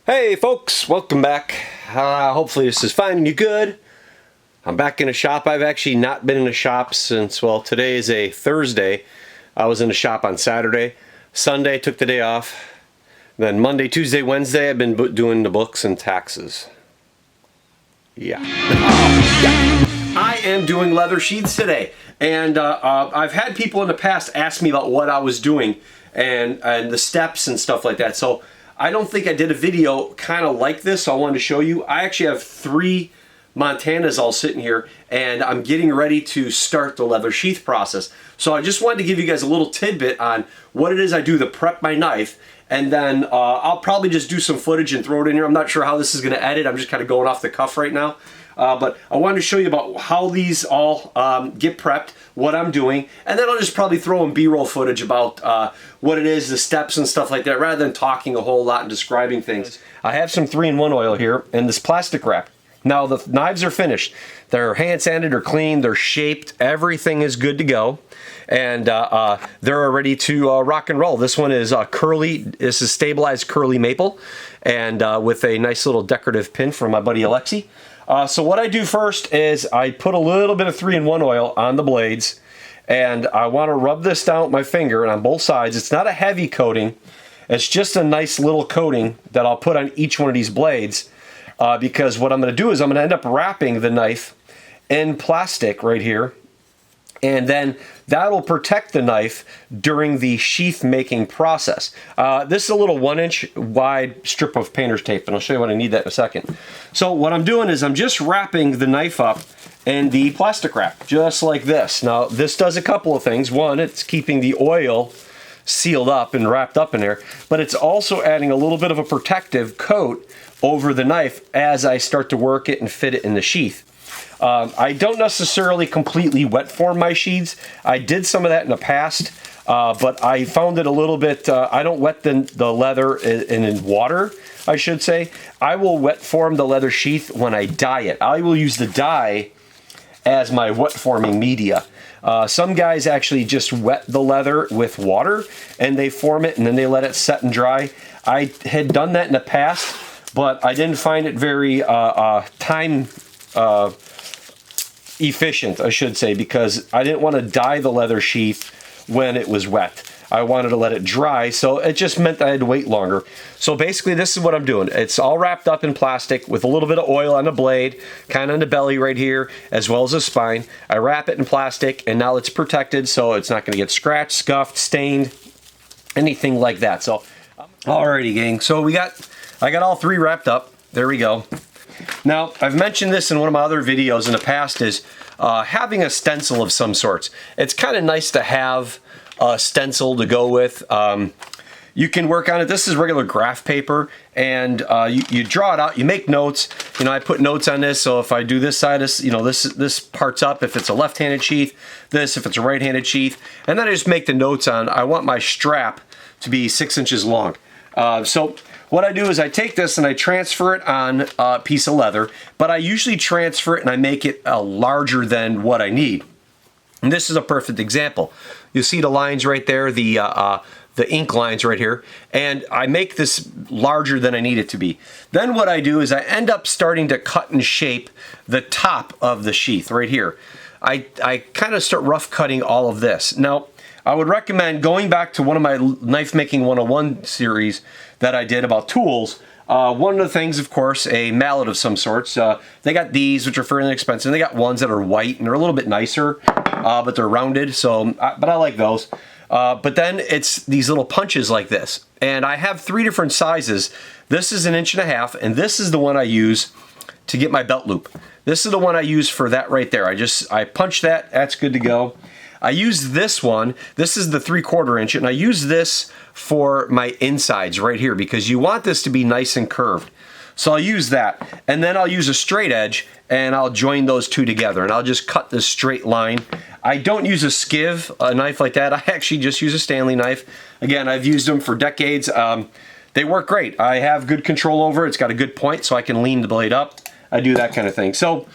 Hey folks, welcome back. Hopefully this is finding you good. I'm back in a shop. I've actually not been in a shop since, well, today is a Thursday. I was in a shop on Saturday. Sunday, took the day off. Then Monday, Tuesday, Wednesday, I've been doing the books and taxes. Yeah. I am doing leather sheaths today. And I've had people in the past ask me about what I was doing and the steps and stuff like that. So I don't think I did a video kind of like this, so I wanted to show you. I actually have 3 Montanas all sitting here, and I'm getting ready to start the leather sheath process. So I just wanted to give you guys a little tidbit on what it is I do to prep my knife, and then I'll probably just do some footage and throw it in here. I'm not sure how this is going to edit. I'm just kind of going off the cuff right now. But I wanted to show you about how these all get prepped, what I'm doing, and then I'll just probably throw in B-roll footage about what it is, the steps and stuff like that, rather than talking a whole lot and describing things. I have some 3-in-1 oil here and this plastic wrap. Now the knives are finished. They're hand sanded or clean, they're shaped, everything is good to go. And they're ready to rock and roll. This one is this is stabilized curly maple, and with a nice little decorative pin from my buddy Alexi. So what I do first is I put a little bit of 3-in-1 oil on the blades, and I want to rub this down with my finger and on both sides. It's not a heavy coating, it's just a nice little coating that I'll put on each one of these blades, because what I'm going to do is I'm going to end up wrapping the knife in plastic right here, and then that'll protect the knife during the sheath making process. This is a little 1-inch wide strip of painter's tape, and I'll show you what I need that in a second. So what I'm doing is I'm just wrapping the knife up in the plastic wrap, just like this. Now this does a couple of things. One, it's keeping the oil sealed up and wrapped up in there, but it's also adding a little bit of a protective coat over the knife as I start to work it and fit it in the sheath. I don't necessarily completely wet form my sheaths. I did some of that in the past, but I found it a little bit, I don't wet the leather in water, I should say. I will wet form the leather sheath when I dye it. I will use the dye as my wet forming media. Some guys actually just wet the leather with water and they form it and then they let it set and dry. I had done that in the past, but I didn't find it very time efficient, I should say, because I didn't want to dye the leather sheath when it was wet. I wanted to let it dry, so it just meant I had to wait longer. So basically this is what I'm doing. It's all wrapped up in plastic with a little bit of oil on the blade, kind of on the belly right here, as well as the spine. I wrap it in plastic, and now it's protected, so it's not going to get scratched, scuffed, stained, anything like that. So, alrighty gang, so I got all 3 wrapped up. There we go. Now, I've mentioned this in one of my other videos in the past, is having a stencil of some sorts. It's kind of nice to have a stencil to go with. You can work on it. This is regular graph paper, and you draw it out, you make notes. You know, I put notes on this, so if I do this side, this part's up if it's a left-handed sheath, this if it's a right-handed sheath, and then I just make the notes on, I want my strap to be 6 inches long. So what I do is I take this and I transfer it on a piece of leather, but I usually transfer it and I make it larger than what I need. And this is a perfect example. You see the lines right there, the ink lines right here, and I make this larger than I need it to be. Then what I do is I end up starting to cut and shape the top of the sheath right here. I kind of start rough cutting all of this. Now, I would recommend going back to one of my Knife Making 101 series that I did about tools. One of the things, of course, a mallet of some sorts. They got these, which are fairly expensive. They got ones that are white and they're a little bit nicer, but they're rounded. But I like those. But then it's these little punches like this. And I have 3 different sizes. This is 1.5 inches, and this is the one I use to get my belt loop. This is the one I use for that right there. I punch that, that's good to go. I use this one, this is the 3/4 inch, and I use this for my insides right here because you want this to be nice and curved. So I'll use that, and then I'll use a straight edge and I'll join those 2 together, and I'll just cut this straight line. I don't use a skiv, a knife like that. I actually just use a Stanley knife. Again, I've used them for decades. They work great. I have good control over it. It's got a good point so I can lean the blade up. I do that kind of thing. So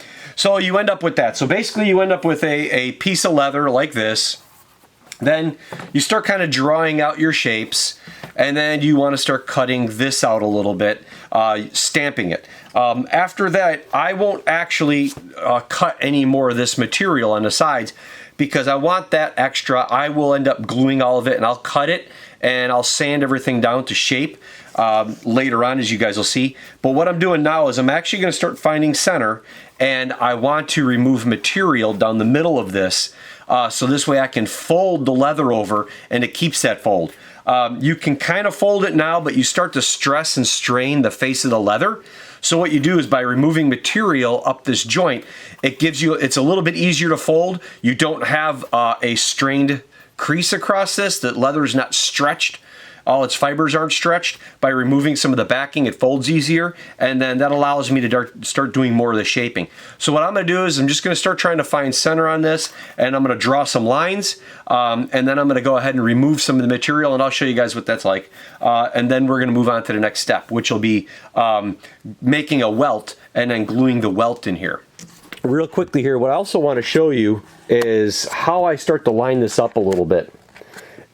you end up with that. So basically you end up with a piece of leather like this, Then you start kind of drawing out your shapes, and then you want to start cutting this out a little bit, stamping it. After that, I won't actually cut any more of this material on the sides because I want that extra. I will end up gluing all of it, and I'll cut it and I'll sand everything down to shape later on, as you guys will see. But what I'm doing now is I'm actually going to start finding center, and I want to remove material down the middle of this. So this way I can fold the leather over and it keeps that fold. You can kind of fold it now, but you start to stress and strain the face of the leather. So what you do is by removing material up this joint, it's a little bit easier to fold. You don't have a strained crease across this. The leather is not stretched. All its fibers aren't stretched. By removing some of the backing, it folds easier, and then that allows me to start doing more of the shaping. So what I'm going to do is I'm just going to start trying to find center on this, and I'm going to draw some lines, and then I'm going to go ahead and remove some of the material, and I'll show you guys what that's like. And then we're going to move on to the next step, which will be making a welt and then gluing the welt in here. Real quickly here, what I also want to show you is how I start to line this up a little bit.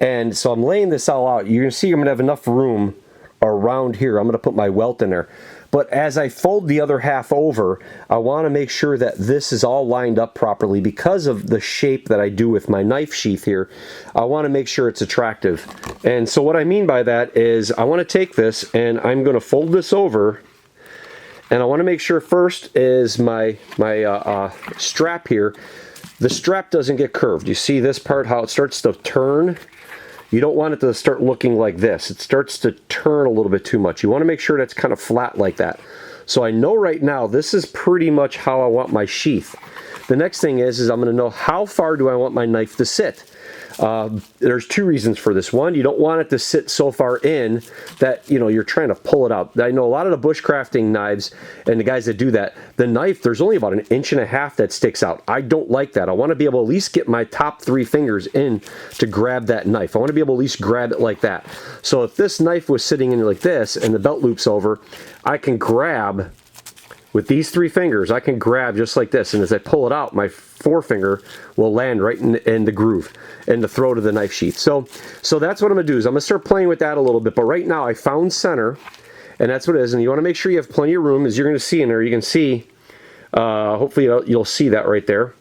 And so I'm laying this all out. You can see I'm going to have enough room around here. I'm going to put my welt in there. But as I fold the other half over, I want to make sure that this is all lined up properly because of the shape that I do with my knife sheath here. I want to make sure it's attractive. And so what I mean by that is I want to take this and I'm going to fold this over. And I want to make sure first is my strap here. The strap doesn't get curved. You see this part, how it starts to turn? You don't want it to start looking like this. It starts to turn a little bit too much. You want to make sure that's kind of flat like that. So I know right now this is pretty much how I want my sheath. The next thing is I'm going to know how far do I want my knife to sit. There's two reasons for this. One, you don't want it to sit so far in that, you know, you're trying to pull it out. I know a lot of the bushcrafting knives and the guys that do that, the knife, there's only about 1.5 inches that sticks out. I don't like that. I want to be able to at least get my top 3 fingers in to grab that knife. I want to be able to at least grab it like that. So if this knife was sitting in like this and the belt loop's over, I can grab with these 3 fingers. I can grab just like this, and as I pull it out, my forefinger will land right in the groove, in the throat of the knife sheath. So that's what I'm going to do, is I'm going to start playing with that a little bit. But right now I found center, and that's what it is. And you want to make sure you have plenty of room, as you're going to see in there. You can see, hopefully you'll see that right there.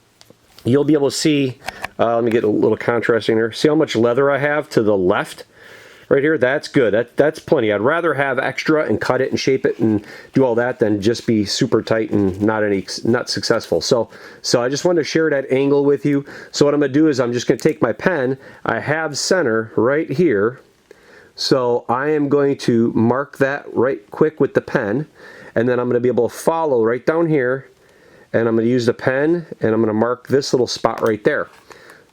You'll be able to see, let me get a little contrasting there. See how much leather I have to the left? Right here, that's good. That's plenty. I'd rather have extra and cut it and shape it and do all that than just be super tight and not successful. So I just wanted to share that angle with you. So what I'm going to do is I'm just going to take my pen. I have center right here. So I am going to mark that right quick with the pen, and then I'm going to be able to follow right down here, and I'm going to use the pen and I'm going to mark this little spot right there.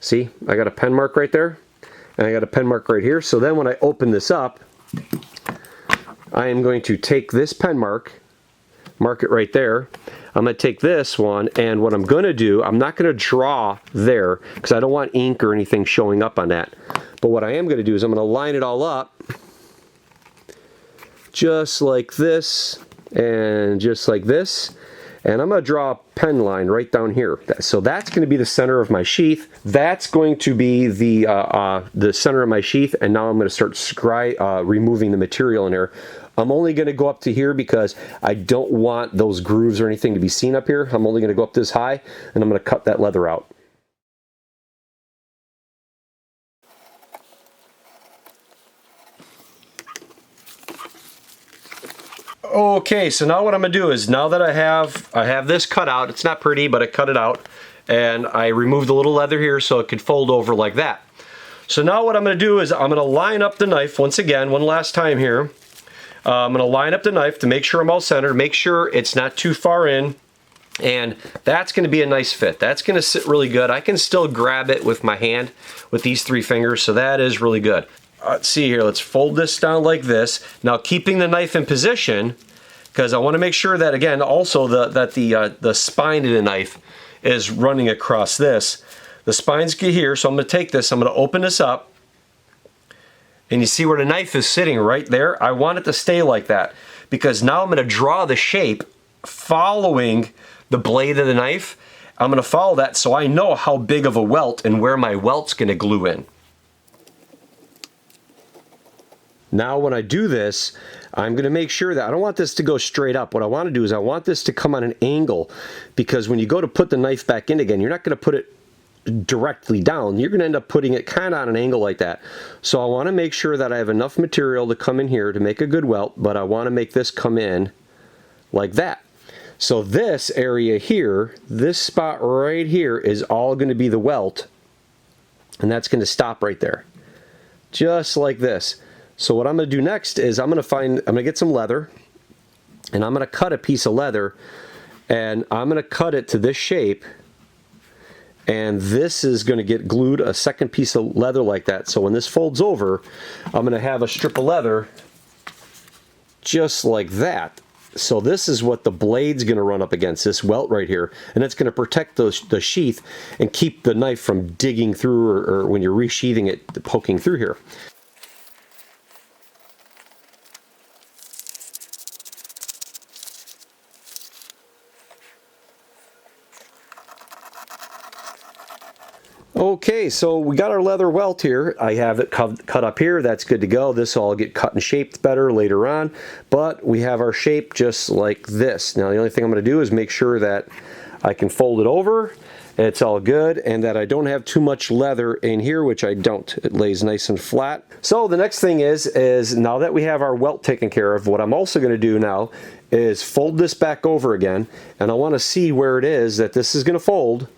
See, I got a pen mark right there. And I got a pen mark right here. So then when I open this up, I am going to take this pen mark it right there. I'm going to take this one, and what I'm going to do, I'm not going to draw there because I don't want ink or anything showing up on that. But what I am going to do is I'm going to line it all up just like this and just like this. And I'm going to draw a pen line right down here. So that's going to be the center of my sheath. That's going to be the center of my sheath. And now I'm going to start removing the material in there. I'm only going to go up to here because I don't want those grooves or anything to be seen up here. I'm only going to go up this high, and I'm going to cut that leather out. Okay, so now what I'm going to do is, now that I have this cut out, it's not pretty, but I cut it out, and I removed the little leather here so it could fold over like that. So now what I'm going to do is I'm going to line up the knife once again, one last time here. I'm going to line up the knife to make sure I'm all centered, make sure it's not too far in, and that's going to be a nice fit. That's going to sit really good. I can still grab it with my hand with these 3 fingers, so that is really good. Let's see here, let's fold this down like this. Now keeping the knife in position, because I want to make sure that, again, also that the spine of the knife is running across this. The spine's here, so I'm going to take this, I'm going to open this up, and you see where the knife is sitting right there? I want it to stay like that, because now I'm going to draw the shape following the blade of the knife. I'm going to follow that so I know how big of a welt and where my welt's going to glue in. Now when I do this, I'm going to make sure that I don't want this to go straight up. What I want to do is I want this to come on an angle, because when you go to put the knife back in again, you're not going to put it directly down. You're going to end up putting it kind of on an angle like that. So I want to make sure that I have enough material to come in here to make a good welt, but I want to make this come in like that. So this area here, this spot right here, is all going to be the welt, and that's going to stop right there, just like this. So what I'm going to do next is I'm going to get some leather, and I'm going to cut a piece of leather, and I'm going to cut it to this shape, and this is going to get glued a second piece of leather like that. So when this folds over, I'm going to have a strip of leather just like that. So this is what the blade's going to run up against, this welt right here, and it's going to protect the sheath and keep the knife from digging through, or when you're resheathing it, poking through here. Okay, so we got our leather welt here. I have it cut up here. That's good to go. This will all get cut and shaped better later on, but we have our shape just like this. Now the only thing I'm going to do is make sure that I can fold it over, it's all good, and that I don't have too much leather in here, which I don't. It lays nice and flat. So the next thing is now that we have our welt taken care of, what I'm also going to do now is fold this back over again, and I want to see where it is that this is going to fold,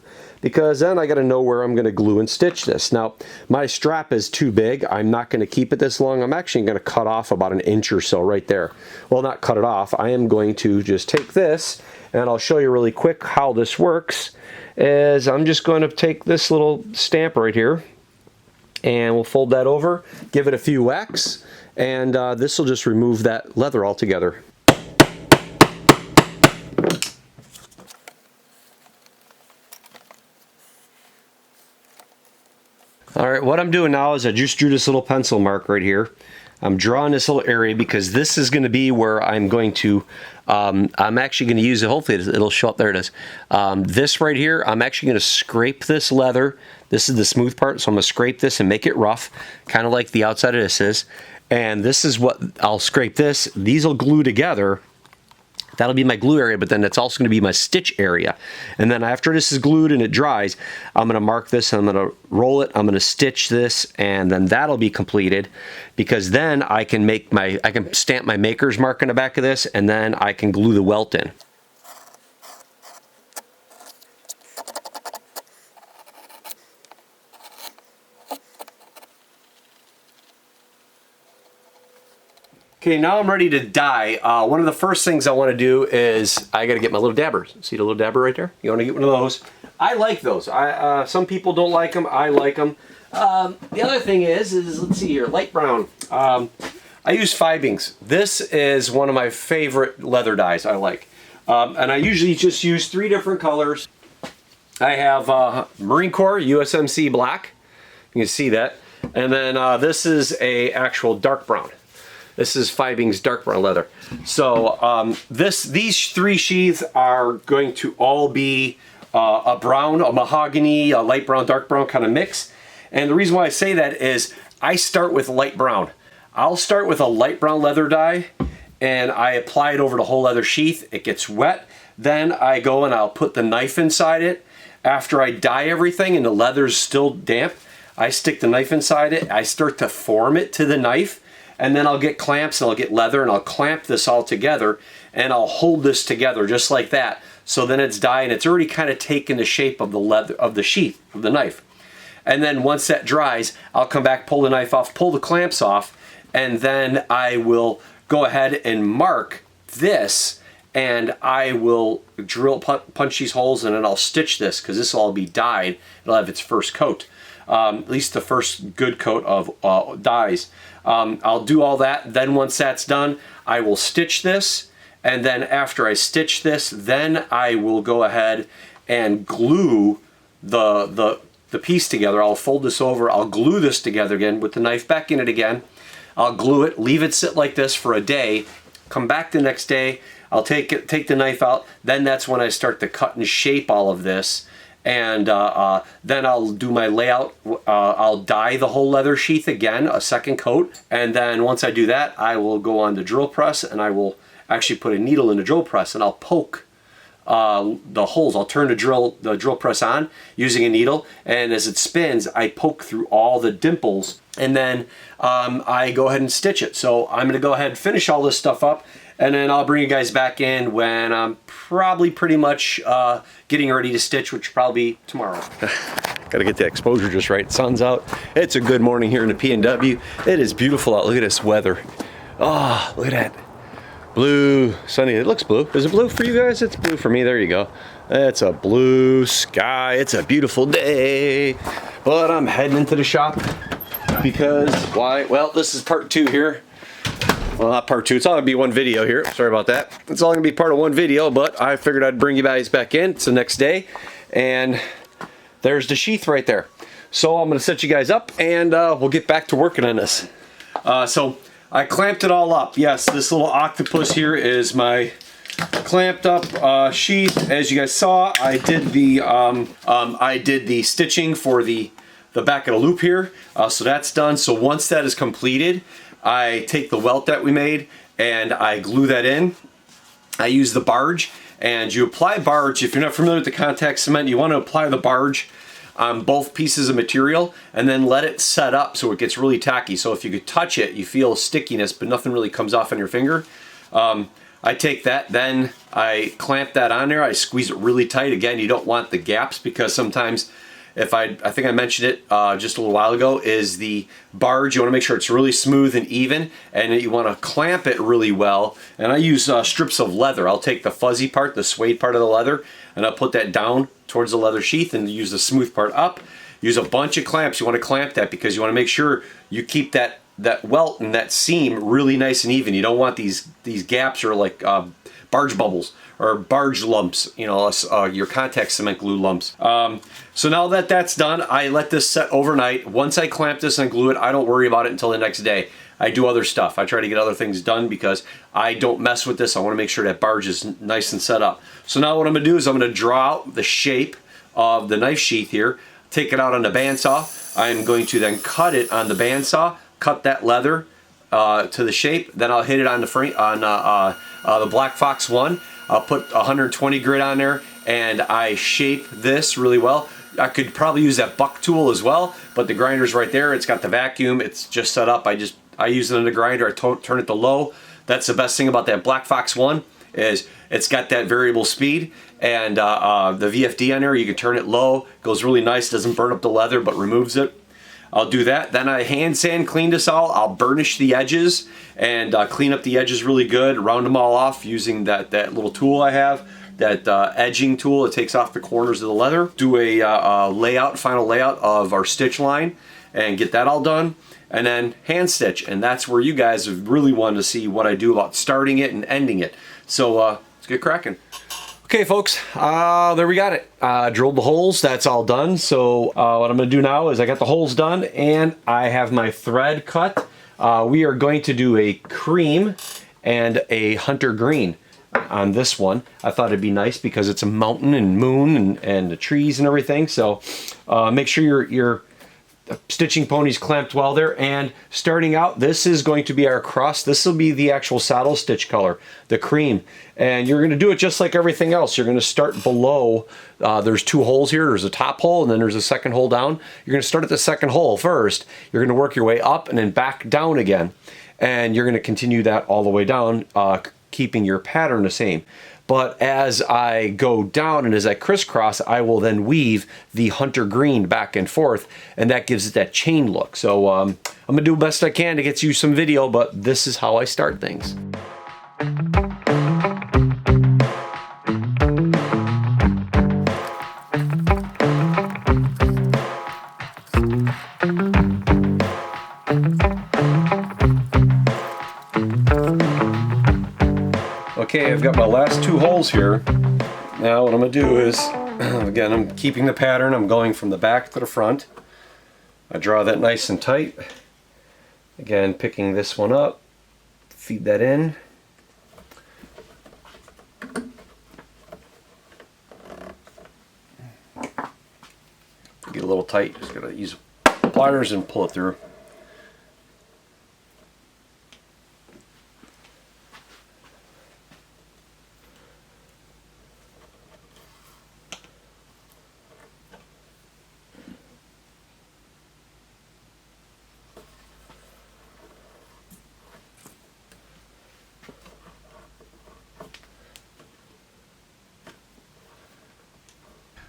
because then I got to know where I'm going to glue and stitch this. Now, my strap is too big. I'm not going to keep it this long. I'm actually going to cut off about an inch or so right there. Well, not cut it off. I am going to just take this, and I'll show you really quick how this works. Is I'm just going to take this little stamp right here, and we'll fold that over, give it a few whacks, and this will just remove that leather altogether. All right, what I'm doing now is I just drew this little pencil mark right here. I'm drawing this little area because this is going to be where I'm going to, I'm actually going to use it, hopefully it'll show up, there it is. This right here, I'm actually going to scrape this leather. This is the smooth part, so I'm going to scrape this and make it rough, kind of like the outside of this is. And this is what, I'll scrape this, these will glue together. That'll be my glue area, but then it's also going to be my stitch area. And then after this is glued and it dries, I'm going to mark this, and I'm going to roll it, I'm going to stitch this, and then that'll be completed, because then I can stamp my maker's mark on the back of this, and then I can glue the welt in. Okay, now I'm ready to dye. One of the first things I want to do is I got to get my little dabbers. See the little dabber right there? You want to get one of those. I like those. Some people don't like them. I like them. The other thing is let's see here, light brown. I use Fibings. This is one of my favorite leather dyes I like. And I usually just use 3 different colors. I have Marine Corps USMC black. You can see that. And then this is a actual dark brown. This is Fibings dark brown leather. So these 3 sheaths are going to all be a brown, a mahogany, a light brown, dark brown kind of mix. And the reason why I say that is I start with light brown. I'll start with a light brown leather dye, and I apply it over the whole leather sheath. It gets wet. Then I go and I'll put the knife inside it. After I dye everything and the leather's still damp, I stick the knife inside it. I start to form it to the knife. And then I'll get clamps and I'll get leather and I'll clamp this all together, and I'll hold this together just like that. So then it's dyed and it's already kind of taken the shape of the leather, of the sheath of the knife. And then once that dries, I'll come back, pull the knife off, pull the clamps off, and then I will go ahead and mark this, and I will punch these holes, and then I'll stitch this, because this will all be dyed. It'll have its first coat. At least the first good coat of dyes. I'll do all that. Then once that's done, I will stitch this, and then after I stitch this, then I will go ahead and glue the piece together. I'll fold this over, I'll glue this together again with the knife back in it again. I'll glue it, leave it sit like this for a day, come back the next day, I'll take the knife out, then that's when I start to cut and shape all of this. And then I'll do my layout. I'll dye the whole leather sheath again, a second coat. And then once I do that, I will go on the drill press and I will actually put a needle in the drill press and I'll poke the holes. I'll turn the drill press on using a needle, and as it spins, I poke through all the dimples, and then I go ahead and stitch it. So I'm gonna go ahead and finish all this stuff up, and then I'll bring you guys back in when I'm probably pretty much getting ready to stitch, which will probably be tomorrow. Gotta get the exposure just right. Sun's out. It's a good morning here in the PNW. It is beautiful out. Look at this weather. Oh, look at that. Blue, sunny. It looks blue. Is it blue for you guys? It's blue for me. There you go. It's a blue sky. It's a beautiful day. But I'm heading into the shop because why? Well, this is part 2 here. Well, not part 2. It's all gonna be one video here. Sorry about that. It's all gonna be part of one video, but I figured I'd bring you guys back in. It's the next day, and there's the sheath right there. So I'm gonna set you guys up, and we'll get back to working on this. So I clamped it all up. Yes, this little octopus here is my clamped up sheath. As you guys saw, I did the stitching for the back of the loop here. So that's done. So once that is completed, I take the welt that we made and I glue that in. I use the barge, and you apply barge. If you're not familiar with the contact cement, you want to apply the barge on both pieces of material and then let it set up so it gets really tacky. So if you could touch it, you feel stickiness, but nothing really comes off on your finger. I take that, then I clamp that on there. I squeeze it really tight. Again, you don't want the gaps, because sometimes, if I think I mentioned it just a little while ago, is the barge. You want to make sure it's really smooth and even, and you want to clamp it really well. And I use strips of leather. I'll take the fuzzy part, the suede part of the leather, and I'll put that down towards the leather sheath and use the smooth part up. Use a bunch of clamps. You want to clamp that because you want to make sure you keep that welt and that seam really nice and even. You don't want these gaps or like barge bubbles or barge lumps, you know, your contact cement glue lumps. So now that that's done, I let this set overnight. Once I clamp this and glue it, I don't worry about it until the next day. I do other stuff. I try to get other things done because I don't mess with this. I want to make sure that barge is nice and set up. So now what I'm going to do is I'm going to draw out the shape of the knife sheath here, take it out on the bandsaw. I'm going to then cut it on the bandsaw, cut that leather to the shape. Then I'll hit it on the frame, on the Black Fox 1. I'll put 120 grit on there, and I shape this really well. I could probably use that buck tool as well, but the grinder's right there. It's got the vacuum. It's just set up. I use it in the grinder. I turn it to low. That's the best thing about that Black Fox 1 is it's got that variable speed, and the VFD on there, you can turn it low. Goes really nice. Doesn't burn up the leather, but removes it. I'll do that. Then I hand sand clean this all. I'll burnish the edges and clean up the edges really good. Round them all off using that little tool I have. That edging tool, it takes off the corners of the leather. Do a final layout of our stitch line and get that all done. And then hand stitch, and that's where you guys have really wanted to see what I do about starting it and ending it. So let's get cracking. Okay folks, there we got it. Drilled the holes, that's all done. So what I'm gonna do now is I got the holes done and I have my thread cut. We are going to do a cream and a hunter green on this one. I thought it'd be nice because it's a mountain and moon and the trees and everything. So make sure your stitching pony's clamped well there. And starting out, this is going to be our cross. This will be the actual saddle stitch color, the cream. And you're going to do it just like everything else. You're going to start below. There's 2 holes here. There's a top hole and then there's a second hole down. You're going to start at the second hole first. You're going to work your way up and then back down again. And you're going to continue that all the way down, keeping your pattern the same. But as I go down and as I crisscross, I will then weave the hunter green back and forth, and that gives it that chain look. So I'm gonna do the best I can to get you some video, but this is how I start things. Okay, I've got my last 2 holes here. Now what I'm going to do is, again, I'm keeping the pattern. I'm going from the back to the front. I draw that nice and tight. Again, picking this one up, feed that in. tight. Just gotta use pliers and pull it through.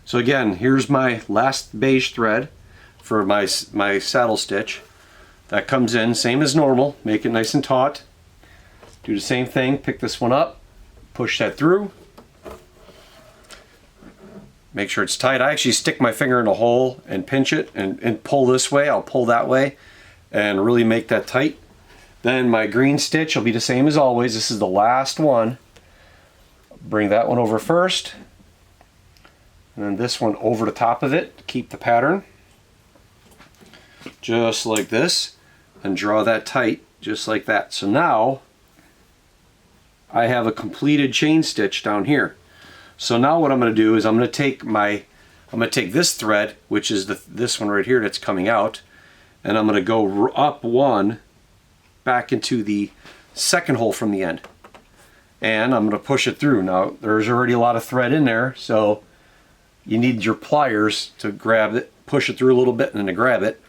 So again, here's my last beige thread for my saddle stitch. That comes in, same as normal, make it nice and taut. Do the same thing, pick this one up, push that through. Make sure it's tight. I actually stick my finger in a hole and pinch it and pull this way, I'll pull that way and really make that tight. Then my green stitch will be the same as always. This is the last one. Bring that one over first. And then this one over the top of it to keep the pattern. Just like this. And draw that tight, just like that. So now, I have a completed chain stitch down here. So now what I'm going to do is I'm going to take this thread, which is this one right here that's coming out, and I'm going to go up one back into the second hole from the end. And I'm going to push it through. Now, there's already a lot of thread in there, so you need your pliers to grab it, push it through a little bit and then to grab it.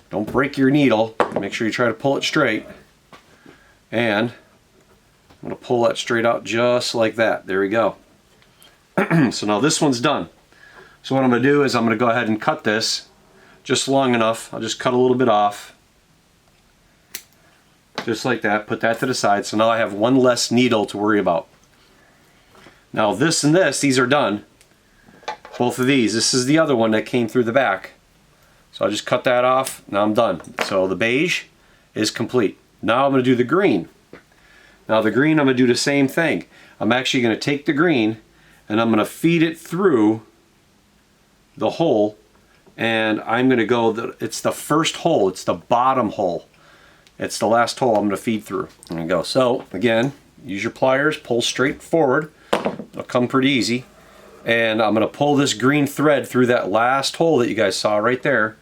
Don't break your needle. Make sure you try to pull it straight. And I'm going to pull that straight out just like that. There we go. So now this one's done. So what I'm going to do is I'm going to go ahead and cut this just long enough. I'll just cut a little bit off. Just like that. Put that to the side. So now I have one less needle to worry about. Now this and this, these are done. Both of these. This is the other one that came through the back. So I'll just cut that off. Now I'm done. So the beige is complete. Now I'm going to do the green. Now the green, I'm going to do the same thing. I'm actually going to take the green and I'm going to feed it through the hole, and I'm going to go, it's the first hole, it's the bottom hole. It's the last hole I'm going to feed through. There you go. So again, use your pliers, pull straight forward. It'll come pretty easy. And I'm going to pull this green thread through that last hole that you guys saw right there.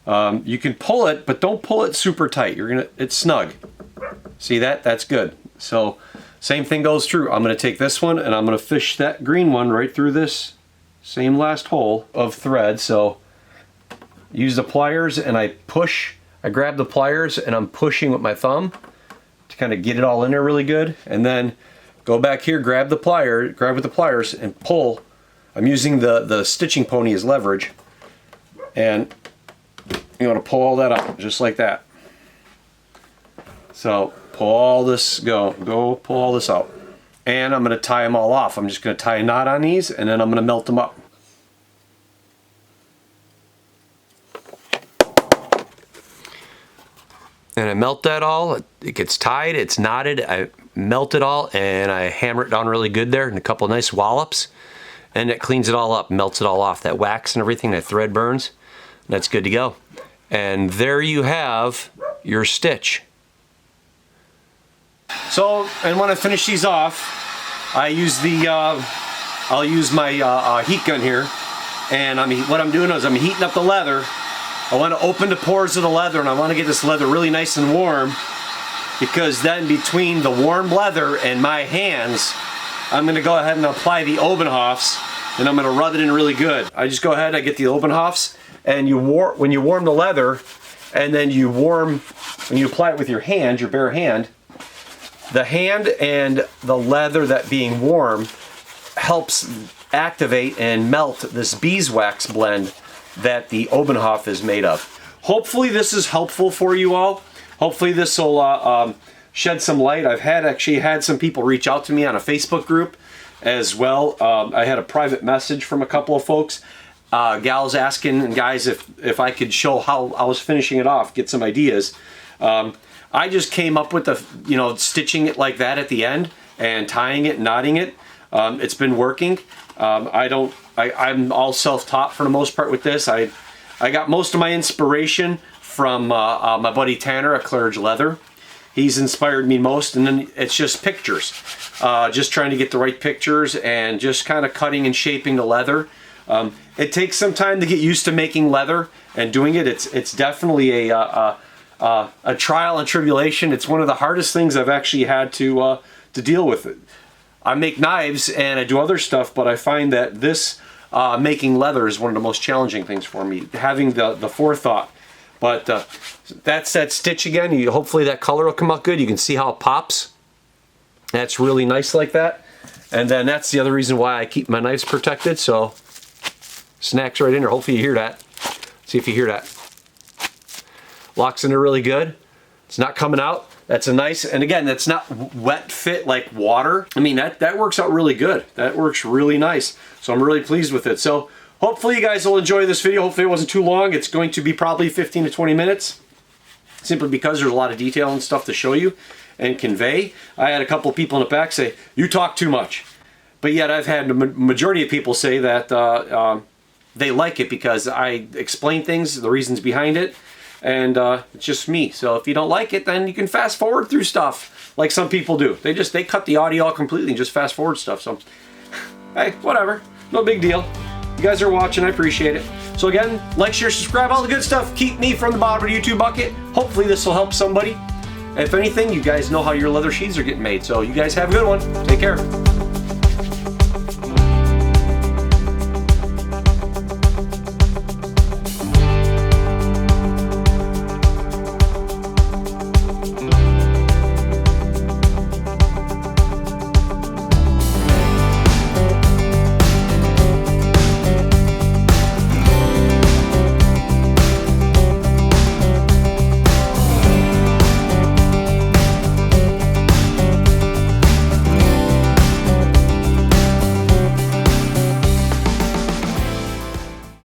You can pull it, but don't pull it super tight. It's snug. See that? That's good. So same thing goes through. I'm going to take this one and I'm going to fish that green one right through this same last hole of thread. So use the pliers and I grab the pliers and I'm pushing with my thumb to kind of get it all in there really good. And then go back here, grab with the pliers and pull. I'm using the stitching pony as leverage, and you want to pull all that up just like that. So pull all this, go pull all this out. And I'm going to tie them all off. I'm just going to tie a knot on these and then I'm going to melt them up. And I melt that all. It gets tied, it's knotted. I melt it all and I hammer it down really good there and a couple of nice wallops. And it cleans it all up, melts it all off. That wax and everything, that thread burns. That's good to go. And there you have your stitch. So, and when I finish these off, I use I'll use my heat gun here. And what I'm doing is I'm heating up the leather. I want to open the pores of the leather and I want to get this leather really nice and warm, because then between the warm leather and my hands, I'm going to go ahead and apply the Obenhoffs and I'm going to rub it in really good. I just go ahead, I get the Obenhoffs, and when you warm the leather and then when you apply it with your hand, your bare hand, the hand and the leather that being warm helps activate and melt this beeswax blend that the Obenhoff is made of. Hopefully this is helpful for you all. Hopefully this will shed some light. I've actually had some people reach out to me on a Facebook group as well. I had a private message from a couple of folks, gals asking, and guys, if I could show how I was finishing it off, get some ideas. I just came up with stitching it like that at the end and tying it, knotting it. It's been working. I'm all self-taught for the most part with this. I got most of my inspiration from my buddy Tanner at Claridge Leather. He's inspired me most, and then it's just pictures. Just trying to get the right pictures and just kind of cutting and shaping the leather. It takes some time to get used to making leather and doing it. It's definitely a trial and tribulation. It's one of the hardest things I've actually had to deal with. I make knives and I do other stuff, but I find that this making leather is one of the most challenging things for me, having the forethought. But that's that stitch again. Hopefully that color will come out good. You can see how it pops. That's really nice like that. And then that's the other reason why I keep my knives protected. So snacks right in there. Hopefully you hear that. See if you hear that. Locks in there really good. It's not coming out. That's a nice, and again, that's not wet fit like water. I mean, that works out really good. That works really nice. So I'm really pleased with it. So hopefully you guys will enjoy this video. Hopefully it wasn't too long. It's going to be probably 15 to 20 minutes, simply because there's a lot of detail and stuff to show you and convey. I had a couple of people in the back say, you talk too much. But yet I've had the majority of people say that they like it because I explain things, the reasons behind it, and it's just me. So if you don't like it, then you can fast forward through stuff like some people do. They cut the audio out completely and just fast forward stuff. So hey, whatever, no big deal. You guys are watching, I appreciate it. So again, like, share, subscribe, all the good stuff. Keep me from the bottom of the YouTube bucket. Hopefully this will help somebody. And if anything, you guys know how your leather sheaths are getting made. So you guys have a good one. Take care.